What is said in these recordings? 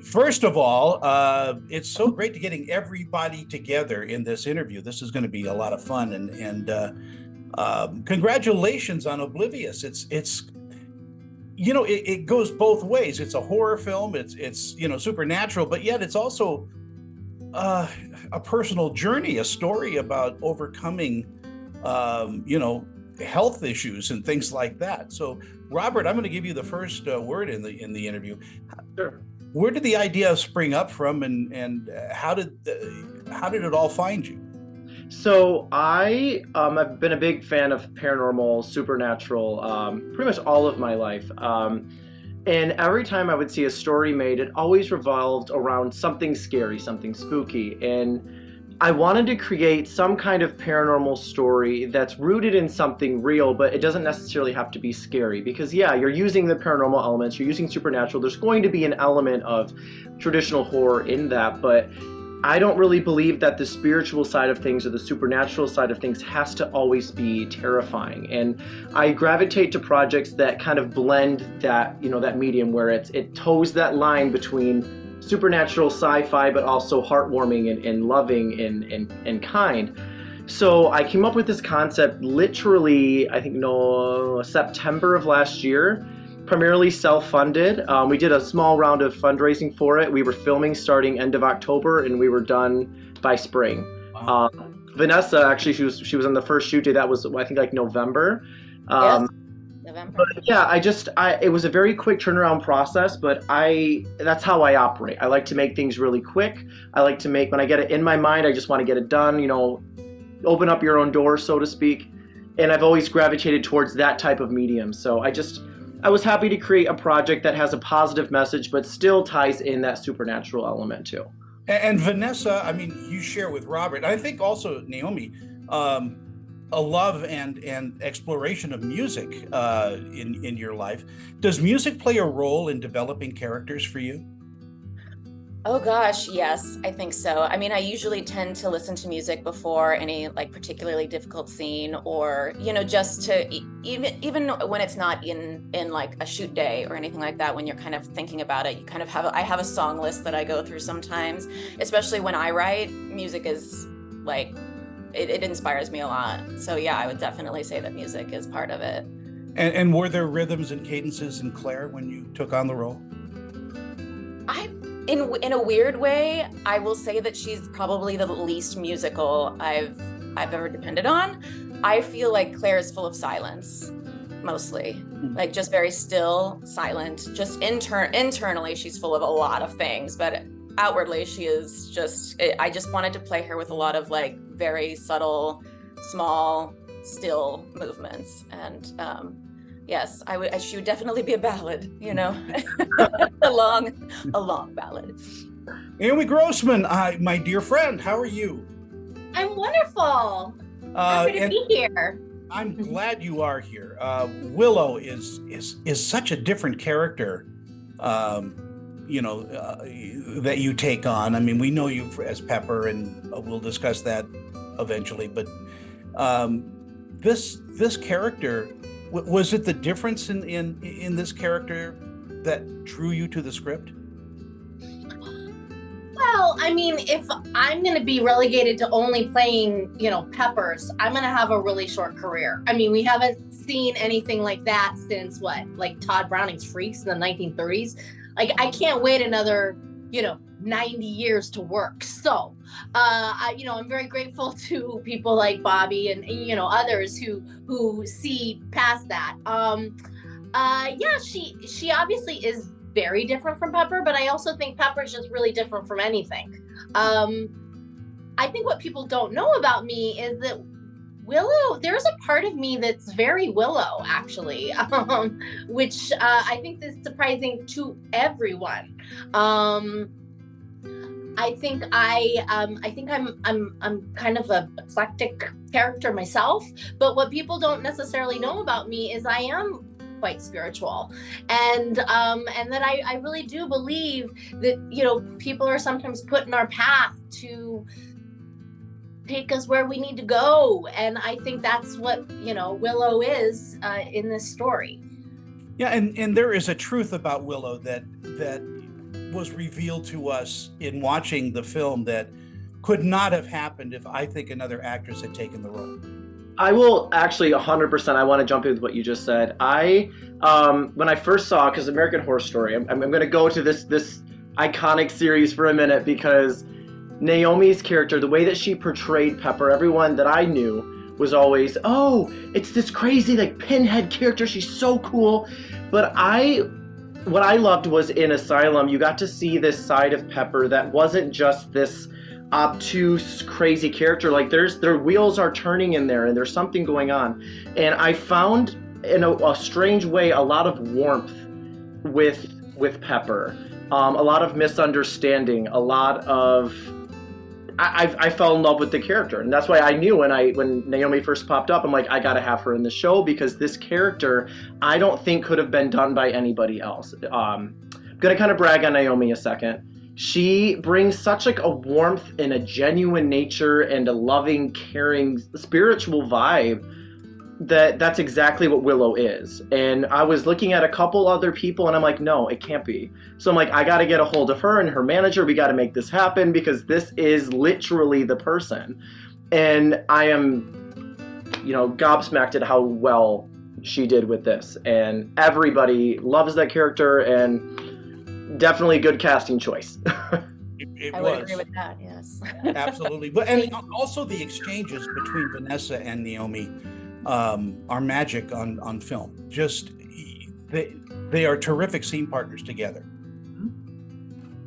First of all, it's so great to getting everybody together in this interview. This is going to be a lot of fun, and congratulations on Oblivious. It goes both ways. It's a horror film. It's supernatural, but yet it's also a personal journey, a story about overcoming, health issues and things like that. So, Robert, I'm going to give you the first word in the interview. Sure. Where did the idea spring up from, and how did it all find you? So I've been a big fan of paranormal, supernatural, pretty much all of my life. And every time I would see a story made, it always revolved around something scary, something spooky. And I wanted to create some kind of paranormal story that's rooted in something real, but it doesn't necessarily have to be scary. Because yeah, you're using the paranormal elements, you're using supernatural. There's going to be an element of traditional horror in that, but I don't really believe that the spiritual side of things or the supernatural side of things has to always be terrifying. And I gravitate to projects that kind of blend that, that medium where it toes that line between supernatural sci-fi, but also heartwarming and loving and kind. So I came up with this concept literally, I think, September of last year. Primarily self-funded. We did a small round of fundraising for it. We were filming starting end of October, and we were done by spring. Wow. Vanessa, actually, she was on the first shoot day. That was, I think, like November. Yes, November. But yeah, it was a very quick turnaround process, but that's how I operate. I like to make things really quick. I like to when I get it in my mind, I just want to get it done, open up your own door, so to speak. And I've always gravitated towards that type of medium. So I was happy to create a project that has a positive message, but still ties in that supernatural element too. And Vanessa, I mean, you share with Robert, I think also Naomi, a love and exploration of music in your life. Does music play a role in developing characters for you? Oh gosh, yes, I think so. I mean, I usually tend to listen to music before any particularly difficult scene, or just to even when it's not in like a shoot day or anything like that. When you're kind of thinking about it, you kind of I have a song list that I go through sometimes, especially when I write. Music is it inspires me a lot. So yeah, I would definitely say that music is part of it. And were there rhythms and cadences in Claire when you took on the role? In a weird way, I will say that she's probably the least musical I've ever depended on. I feel like Claire is full of silence, mostly. Like just very still, silent. Just internally, she's full of a lot of things, but outwardly, she is I just wanted to play her with a lot of very subtle, small, still movements. And yes, she would definitely be a ballad, a long ballad. Naomi Grossman, my dear friend, how are you? I'm wonderful. Happy to be here. I'm glad you are here. Willow is such a different character, that you take on. I mean, we know you as Pepper, and we'll discuss that eventually. But this character. Was it the difference in this character that drew you to the script? Well, I mean, if I'm going to be relegated to only playing, Peppers, I'm going to have a really short career. I mean, we haven't seen anything like that since Todd Browning's Freaks in the 1930s. I can't wait another, 90 years to work. So, I'm very grateful to people like Bobby and others who see past that. Yeah, she obviously is very different from Pepper, but I also think Pepper is just really different from anything. I think what people don't know about me is that Willow, there's a part of me that's very Willow, actually, which I think is surprising to everyone. I think I'm kind of a eclectic character myself, but what people don't necessarily know about me is I am quite spiritual, and that I really do believe that people are sometimes put in our path to take us where we need to go, and I think that's what Willow is in this story. Yeah, and there is a truth about Willow that that was revealed to us in watching the film that could not have happened if I think another actress had taken the role? I will actually 100%. I want to jump in with what you just said. When I first saw, because American Horror Story, I'm going to go to this iconic series for a minute, because Naomi's character, the way that she portrayed Pepper, everyone that I knew was always, oh, it's this crazy like pinhead character. She's so cool. But what I loved was in Asylum, you got to see this side of Pepper that wasn't just this obtuse, crazy character. Like their wheels are turning in there, and there's something going on. And I found, in a strange way, a lot of warmth with Pepper, a lot of misunderstanding, a lot of. I fell in love with the character, and that's why I knew when Naomi first popped up, I'm like, I gotta have her in the show, because this character I don't think could have been done by anybody else. I'm gonna kind of brag on Naomi a second. She brings such like a warmth and a genuine nature and a loving, caring, spiritual vibe that's exactly what Willow is. And I was looking at a couple other people, and I'm like, no, it can't be. So I'm like, I got to get a hold of her and her manager. We got to make this happen, because this is literally the person. And I am, gobsmacked at how well she did with this. And everybody loves that character, and definitely a good casting choice. I would agree with that, yes. Absolutely. But and also the exchanges between Vanessa and Naomi are magic on film. Just they are terrific scene partners together.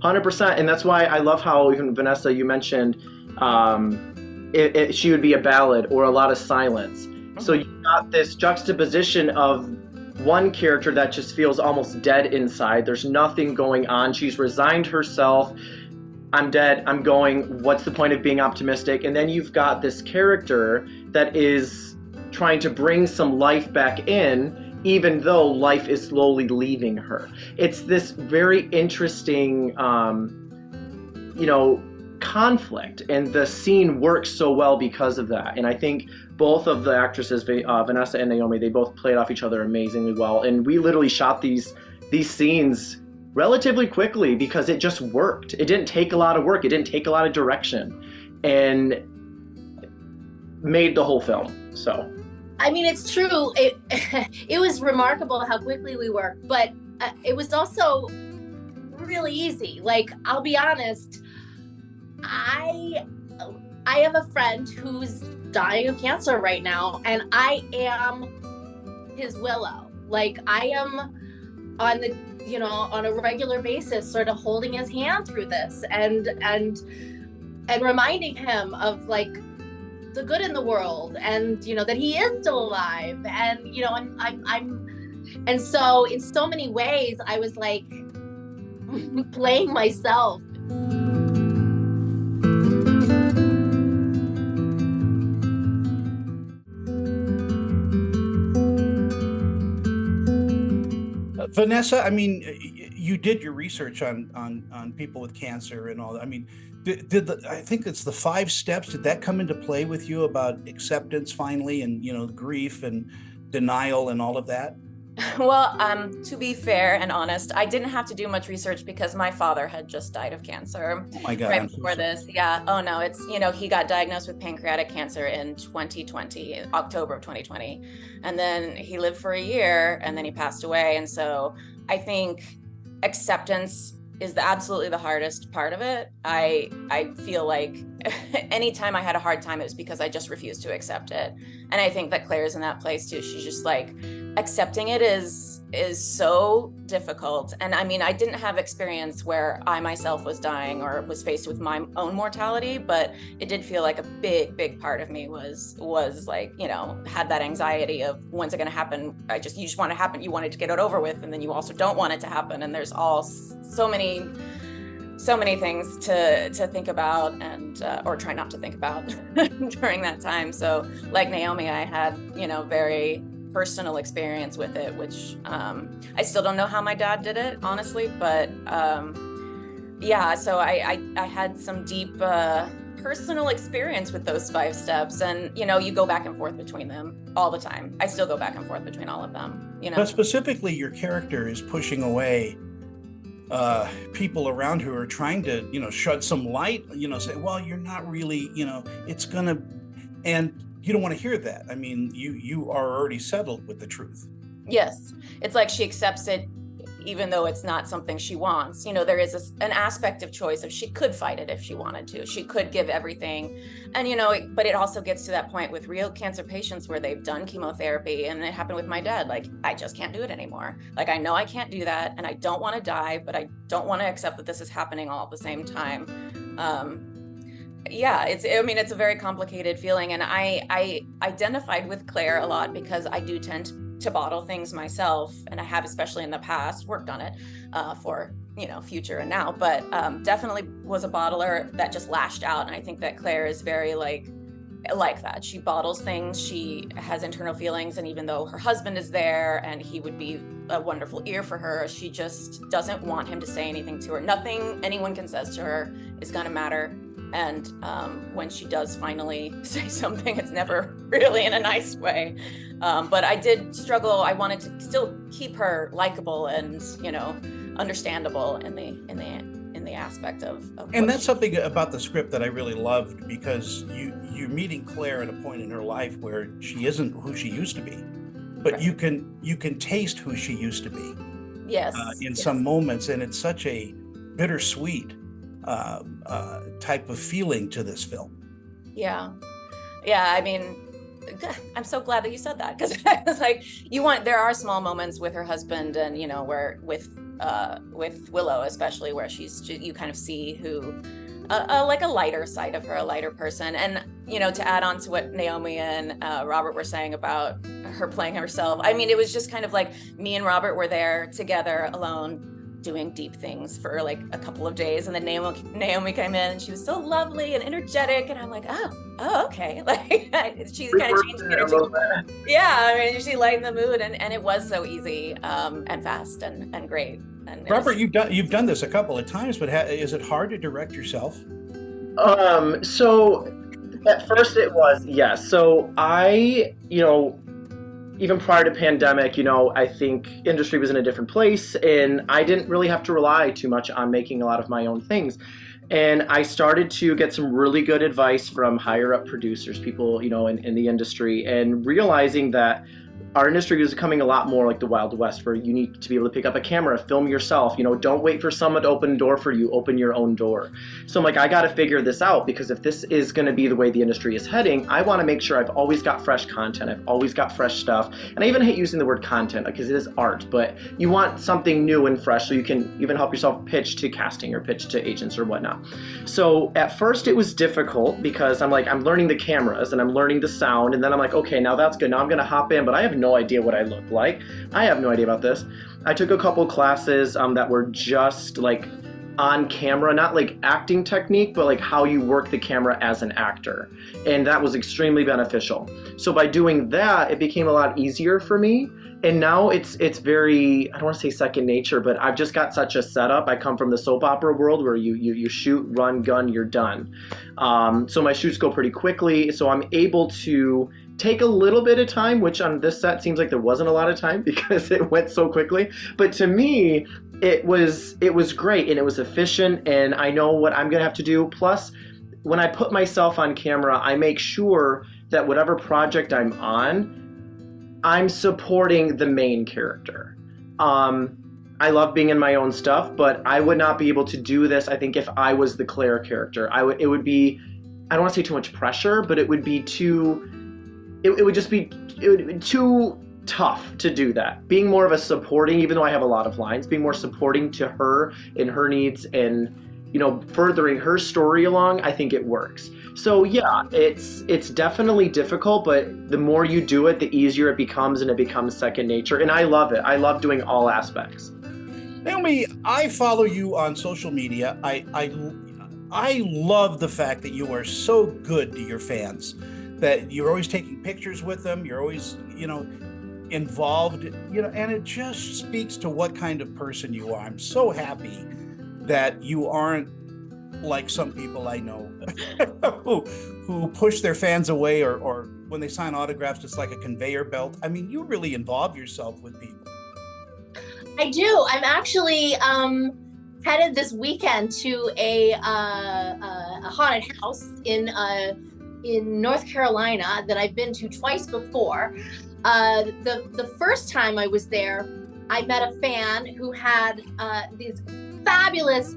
100%, and that's why I love how even Vanessa, you mentioned she would be a ballad or a lot of silence. So you got this juxtaposition of one character that just feels almost dead inside. There's nothing going on. She's resigned herself. I'm dead. I'm going. What's the point of being optimistic? And then you've got this character that is trying to bring some life back in, even though life is slowly leaving her. It's this very interesting, conflict, and the scene works so well because of that. And I think both of the actresses, Vanessa and Naomi, they both played off each other amazingly well. And we literally shot these scenes relatively quickly because it just worked. It didn't take a lot of work. It didn't take a lot of direction, and made the whole film. So. I mean, it's true. It was remarkable how quickly we worked, but it was also really easy. Like, I'll be honest, I have a friend who's dying of cancer right now, and I am his Willow. Like, I am on a regular basis, sort of holding his hand through this and reminding him of like the good in the world, and that he is still alive, and and so in so many ways I was like playing myself. Vanessa, I mean, you did your research on people with cancer and all that. I mean, I think it's the 5 steps. Did that come into play with you about acceptance finally, and grief and denial and all of that? Well, to be fair and honest, I didn't have to do much research because my father had just died of cancer. Oh my God! Right before this, yeah. Oh no, it's he got diagnosed with pancreatic cancer in 2020, October of 2020, and then he lived for a year, and then he passed away. And so I think acceptance is absolutely the hardest part of it. I feel like anytime I had a hard time, it was because I just refused to accept it. And I think that Claire's in that place too. She's just like, accepting it is so difficult. And I mean, I didn't have experience where I myself was dying or was faced with my own mortality, but it did feel like a big part of me was like, had that anxiety of when's it going to happen? You just want it to happen. You want it to get it over with. And then you also don't want it to happen. And there's all so many things to think about and or try not to think about during that time. So like Naomi, I had very personal experience with it, which I still don't know how my dad did it, honestly, but so I had some deep personal experience with those 5 steps, and you go back and forth between them all the time. I still go back and forth between all of them. But specifically, your character is pushing away people around who are trying to, shed some light, say, well, you're not really, it's gonna, and you don't want to hear that. I mean, you are already settled with the truth. Yes, it's like she accepts it even though it's not something she wants. There is an aspect of choice of she could fight it if she wanted to. She could give everything. And, but it also gets to that point with real cancer patients where they've done chemotherapy. And it happened with my dad. Like, I just can't do it anymore. Like, I know I can't do that. And I don't want to die, but I don't want to accept that this is happening all at the same time. Yeah, it's a very complicated feeling. And I identified with Claire a lot because I do tend to bottle things myself, and I have, especially in the past, worked on it for future and now, but definitely was a bottler that just lashed out. And I think that Claire is very like that. She bottles things, she has internal feelings, and even though her husband is there and he would be a wonderful ear for her, she just doesn't want him to say anything to her. Nothing anyone can say to her is going to matter. And when she does finally say something, it's never really in a nice way. But I did struggle. I wanted to still keep her likable and, understandable in the aspect of and that's something about the script that I really loved, because you're meeting Claire at a point in her life where she isn't who she used to be, but right. you can taste who she used to be. Yes. In some moments, and it's such a bittersweet type of feeling to this film. Yeah. I mean, I'm so glad that you said that, because I was like, there are small moments with her husband, and where with Willow especially, where you kind of see who like a lighter side of her, a lighter person. And to add on to what Naomi and Robert were saying about her playing herself, I mean, it was just kind of like me and Robert were there together alone doing deep things for like a couple of days, and then Naomi came in and she was so lovely and energetic, and I'm like, oh okay, like she kind of changed energy. Yeah, I mean, she lightened the mood, and it was so easy and fast and great. And Robert, you've done this a couple of times, but is it hard to direct yourself? So at first it was, yes. So I, even prior to pandemic, I think industry was in a different place, and I didn't really have to rely too much on making a lot of my own things. And I started to get some really good advice from higher up producers, people, in the industry, and realizing that our industry is becoming a lot more like the Wild West, where you need to be able to pick up a camera, film yourself, don't wait for someone to open a door for you, open your own door. So I'm like, I got to figure this out, because if this is going to be the way the industry is heading, I want to make sure I've always got fresh content. I've always got fresh stuff. And I even hate using the word content, because it is art, but you want something new and fresh so you can even help yourself pitch to casting or pitch to agents or whatnot. So at first it was difficult, because I'm learning the cameras and I'm learning the sound, and then I'm like, okay, now that's good. Now I'm going to hop in, but I have no idea what I look like. I have no idea about this. I took a couple classes that were just like on camera, not like acting technique, but like how you work the camera as an actor. And that was extremely beneficial. So by doing that, it became a lot easier for me. And now it's very, I don't want to say second nature, but I've just got such a setup. I come from the soap opera world where you shoot, run, gun, you're done. So my shoots go pretty quickly. So I'm able to take a little bit of time, which on this set seems like there wasn't a lot of time because it went so quickly. But to me, it was great, and it was efficient, and I know what I'm gonna have to do. Plus, when I put myself on camera, I make sure that whatever project I'm on, I'm supporting the main character. I love being in my own stuff, but I would not be able to do this, I think, if I was the Claire character. It would be, I don't want to say too much pressure, but it would be too, it would be too tough to do that. Being more of a supporting, even though I have a lot of lines, being more supporting to her and her needs and, furthering her story along, I think it works. So yeah, it's definitely difficult, but the more you do it, the easier it becomes, and it becomes second nature. And I love it. I love doing all aspects. Naomi, I follow you on social media. I love the fact that you are so good to your fans, that you're always taking pictures with them. You're always, involved, and it just speaks to what kind of person you are. I'm so happy that you aren't like some people I know who push their fans away, or when they sign autographs, it's like a conveyor belt. I mean, you really involve yourself with people. I do. I'm actually headed this weekend to a haunted house in North Carolina that I've been to twice before. The first time I was there, I met a fan who had these fabulous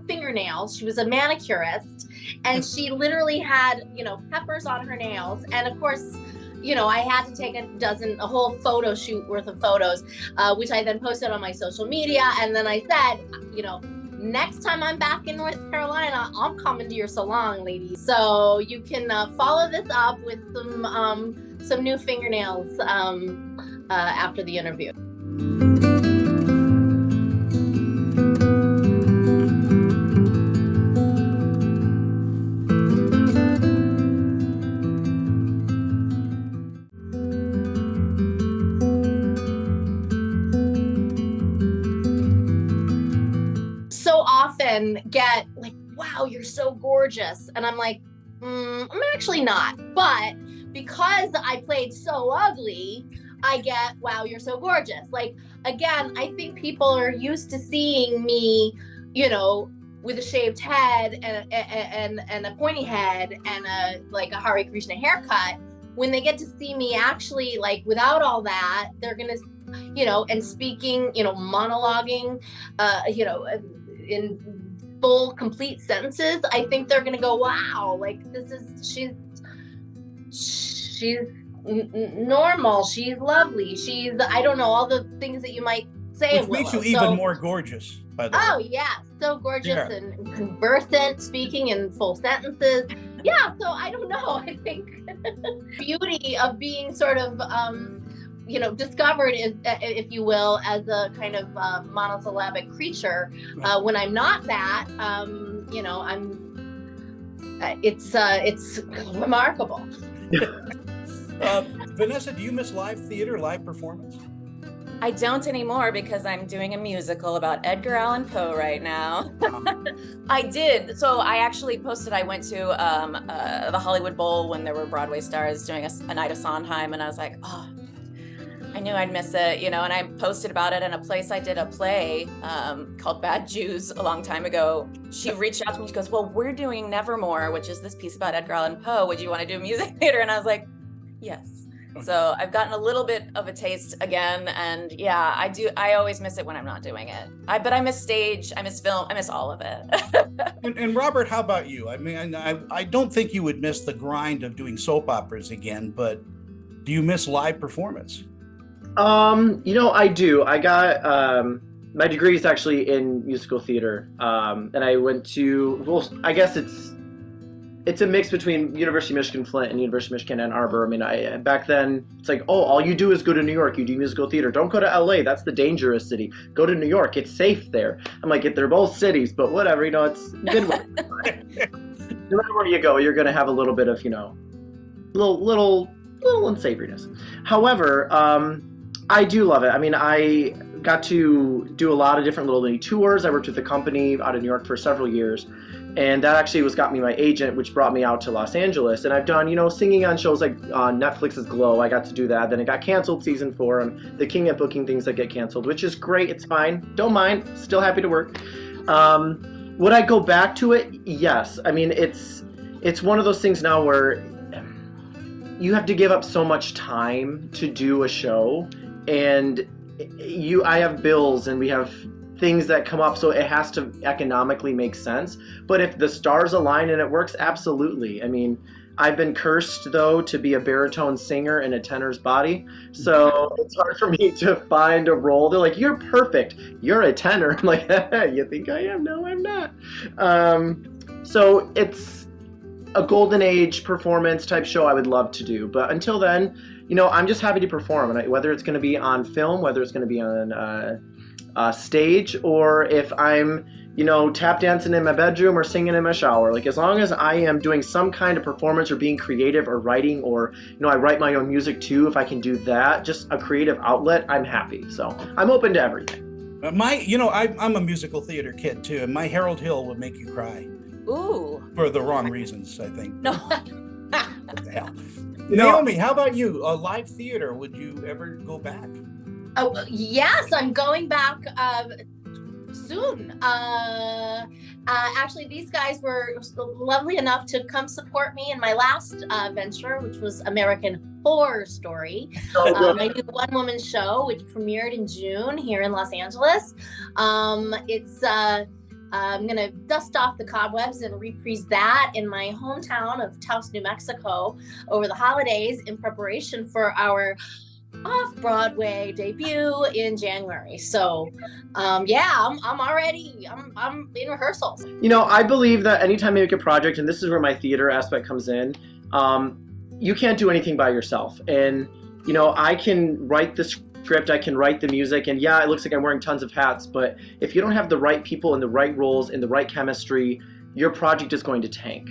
fingernails. She was a manicurist, and she literally had, peppers on her nails. And of course, I had to take a whole photo shoot worth of photos, which I then posted on my social media. And then I said, next time I'm back in North Carolina, I'm coming to your salon, ladies. So you can follow this up with some new fingernails after the interview. Get like, wow, you're so gorgeous, and I'm like, I'm actually not, but because I played so ugly, I get, wow, you're so gorgeous. Like, again, I think people are used to seeing me, with a shaved head and a pointy head and a Hare Krishna haircut. When they get to see me actually like without all that, they're gonna, and speaking, monologuing, in full complete sentences, I think they're gonna go, wow, like she's normal, she's lovely, she's, I don't know, all the things that you might say. Which makes you even more gorgeous, by the way. Oh yeah, so gorgeous and conversant, speaking in full sentences. Yeah, so I don't know, I think beauty of being sort of discovered, if you will, as a kind of monosyllabic creature. When I'm not that, it's remarkable. Vanessa, do you miss live theater, live performance? I don't anymore because I'm doing a musical about Edgar Allan Poe right now. I did. So I actually posted, I went to the Hollywood Bowl when there were Broadway stars doing a night of Sondheim, and I was like, oh, I knew I'd miss it, and I posted about it in a place I did a play called Bad Jews a long time ago. She reached out to me, she goes, well, we're doing Nevermore, which is this piece about Edgar Allan Poe. Would you want to do music theater? And I was like, yes. So I've gotten a little bit of a taste again. And yeah, I do. I always miss it when I'm not doing it. But I miss stage, I miss film, I miss all of it. and Robert, how about you? I mean, I don't think you would miss the grind of doing soap operas again, but do you miss live performance? I do. I got my degree is actually in musical theater, and I went to, well, I guess it's a mix between University of Michigan Flint and University of Michigan Ann Arbor. I mean, back then it's like, oh, all you do is go to New York. You do musical theater. Don't go to LA. That's the dangerous city. Go to New York. It's safe there. I'm like, they're both cities, but whatever. It's good. No matter where you go, you're gonna have a little bit of little unsavoriness. However, I do love it. I mean, I got to do a lot of different little mini tours. I worked with a company out of New York for several years, and that actually got me my agent, which brought me out to Los Angeles. And I've done, singing on shows like on Netflix's Glow. I got to do that. Then it got canceled season 4. I'm the king at booking things that get canceled, which is great. It's fine. Don't mind. Still happy to work. Would I go back to it? Yes. I mean, it's one of those things now where you have to give up so much time to do a show. And I have bills and we have things that come up, so it has to economically make sense. But if the stars align and it works, absolutely. I mean, I've been cursed, though, to be a baritone singer in a tenor's body. So it's hard for me to find a role. They're like, you're perfect. You're a tenor. I'm like, you think I am? No, I'm not. So it's a golden age performance type show I would love to do. But until then, I'm just happy to perform. And whether it's going to be on film, whether it's going to be on stage, or if I'm, tap dancing in my bedroom or singing in my shower. Like, as long as I am doing some kind of performance or being creative or writing, or, I write my own music too, if I can do that, just a creative outlet, I'm happy. So I'm open to everything. I'm a musical theater kid too, and my Harold Hill would make you cry. Ooh. For the wrong reasons, I think. No. What the hell? Naomi, how about you? Live theater, would you ever go back? Oh, yes, I'm going back soon. Actually, these guys were lovely enough to come support me in my last venture, which was American Horror Story, my new one-woman show, which premiered in June here in Los Angeles. I'm gonna dust off the cobwebs and reprise that in my hometown of Taos, New Mexico, over the holidays in preparation for our off-Broadway debut in January. So yeah, I'm already I'm in rehearsals. You know, I believe that anytime you make a project, and this is where my theater aspect comes in, you can't do anything by yourself. And you know, I can write the script, I can write the music, and yeah, it looks like I'm wearing tons of hats, but if you don't have the right people in the right roles, in the right chemistry, your project is going to tank.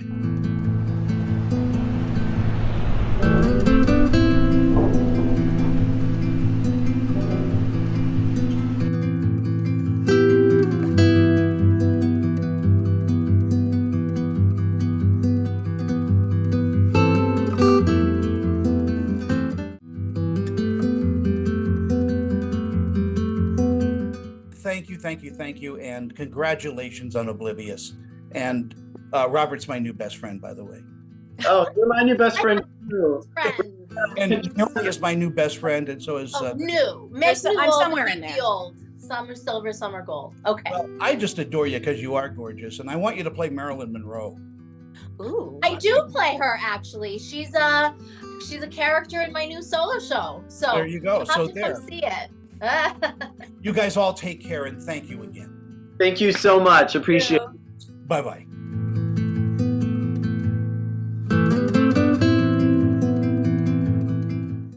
Thank you, and congratulations on Oblivious. And Robert's my new best friend, by the way. Oh, you're my new best friend too. And Naomi is my new best friend, and so is. New. I'm somewhere in there. The old. Some are silver, some are gold. Okay. Well, I just adore you because you are gorgeous, and I want you to play Marilyn Monroe. Ooh. I do play her actually. She's a character in my new solo show. So There you go. You'll have So to there. come see it. You guys all take care, and thank you again. Thank you so much. Appreciate it. Bye-bye.